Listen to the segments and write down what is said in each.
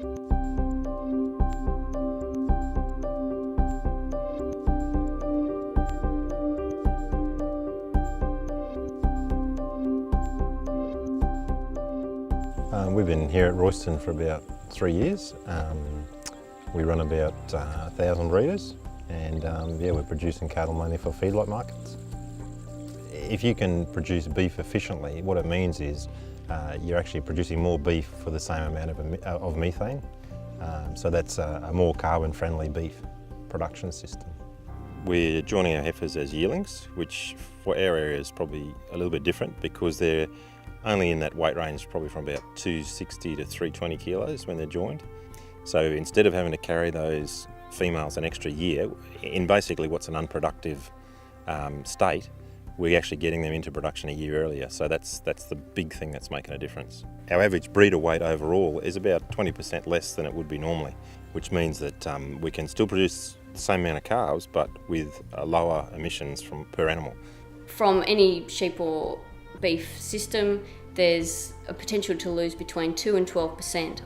We've been here at Royston for about 3 years. We run about 1,000 breeders, and yeah, we're producing cattle mainly for feedlot markets. If you can produce beef efficiently, what it means is you're actually producing more beef for the same amount of methane. So that's a more carbon-friendly beef production system. We're joining our heifers as yearlings, which for our area is probably a little bit different because they're only in that weight range, probably from about 260 to 320 kilos when they're joined. So instead of having to carry those females an extra year in basically what's an unproductive state, we're actually getting them into production a year earlier. So that's the big thing that's making a difference. Our average breeder weight overall is about 20% less than it would be normally, which means that we can still produce the same amount of calves, but with lower emissions per animal. From any sheep or beef system, there's a potential to lose between 2 and 12%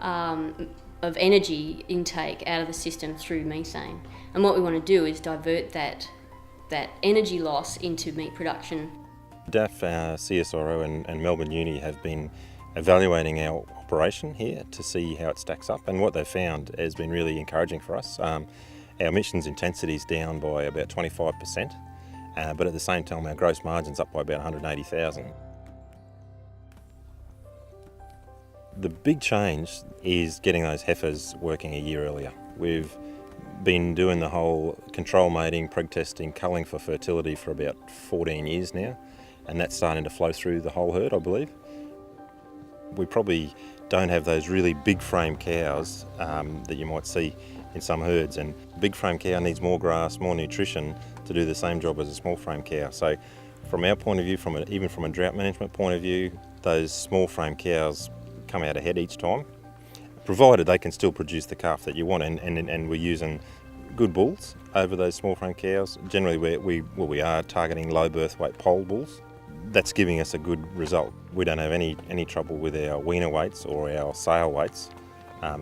of energy intake out of the system through methane. And what we want to do is divert that energy loss into meat production. DAF, our CSIRO and Melbourne Uni have been evaluating our operation here to see how it stacks up, and what they've found has been really encouraging for us. Our emissions intensity is down by about 25%. But at the same time, our gross margin's up by about 180,000. The big change is getting those heifers working a year earlier. We've been doing the whole control mating, preg testing, culling for fertility for about 14 years now, and that's starting to flow through the whole herd, I believe. We probably don't have those really big frame cows that you might see in some herds, and a big frame cow needs more grass, more nutrition to do the same job as a small frame cow. So from our point of view, even from a drought management point of view, those small frame cows come out ahead each time, provided they can still produce the calf that you want, and we're using good bulls over those small frame cows. Generally we are targeting low birth weight pole bulls. That's giving us a good result. We don't have any trouble with our weaner weights or our sale weights,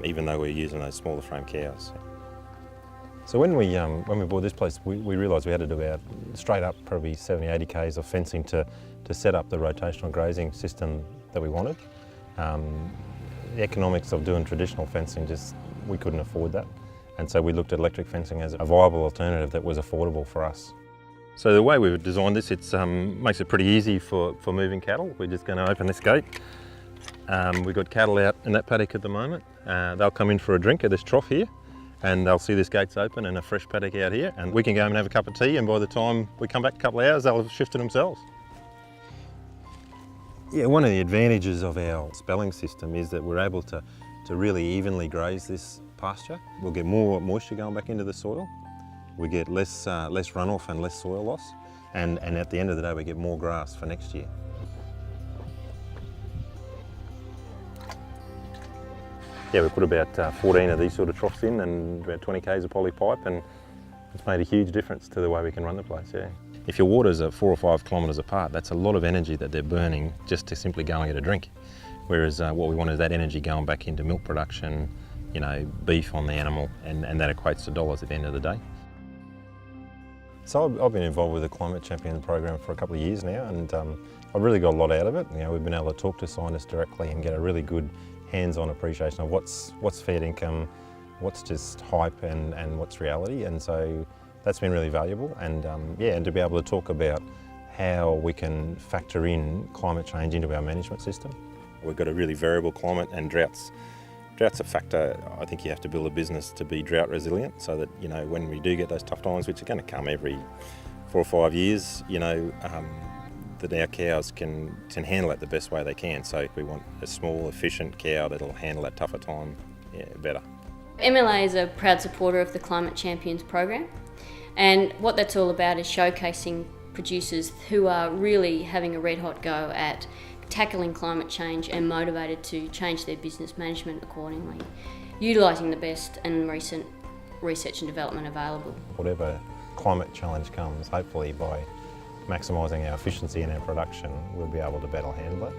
even though we're using those smaller frame cows. So when we bought this place, we realised we had to do about straight up probably 70-80 k's of fencing to set up the rotational grazing system that we wanted. The economics of doing traditional fencing, we couldn't afford that, and so we looked at electric fencing as a viable alternative that was affordable for us. So the way we've designed this, it makes it pretty easy for moving cattle. We're just going to open this gate. We've got cattle out in that paddock at the moment. They'll come in for a drink at this trough here, and they'll see this gate's open and a fresh paddock out here, and we can go and have a cup of tea, and by the time we come back a couple of hours, they'll have shifted themselves. Yeah, one of the advantages of our spelling system is that we're able to really evenly graze this pasture. We'll get more moisture going back into the soil. We get less runoff and less soil loss, and at the end of the day we get more grass for next year. Yeah, we put about 14 of these sort of troughs in and about 20 k's of poly pipe, and it's made a huge difference to the way we can run the place, yeah. If your waters are 4 or 5 kilometres apart, that's a lot of energy that they're burning just to simply go and get a drink. Whereas what we want is that energy going back into milk production, you know, beef on the animal, and that equates to dollars at the end of the day. So I've been involved with the Climate Champions program for a couple of years now, and I've really got a lot out of it. You know, we've been able to talk to scientists directly and get a really good hands-on appreciation of what's fair income, what's just hype, and what's reality. And so that's been really valuable, and yeah, and to be able to talk about how we can factor in climate change into our management system. We've got a really variable climate, and drougt's a factor. I think you have to build a business to be drought resilient, so that, you know, when we do get those tough times, which are going to come every 4 or 5 years, you know, that our cows can handle it the best way they can. So we want a small, efficient cow that'll handle that tougher time, yeah, better. MLA is a proud supporter of the Climate Champions program, and what that's all about is showcasing producers who are really having a red hot go at tackling climate change and motivated to change their business management accordingly, utilising the best and recent research and development available. Whatever climate challenge comes, hopefully by maximising our efficiency in our production, we'll be able to better handle it.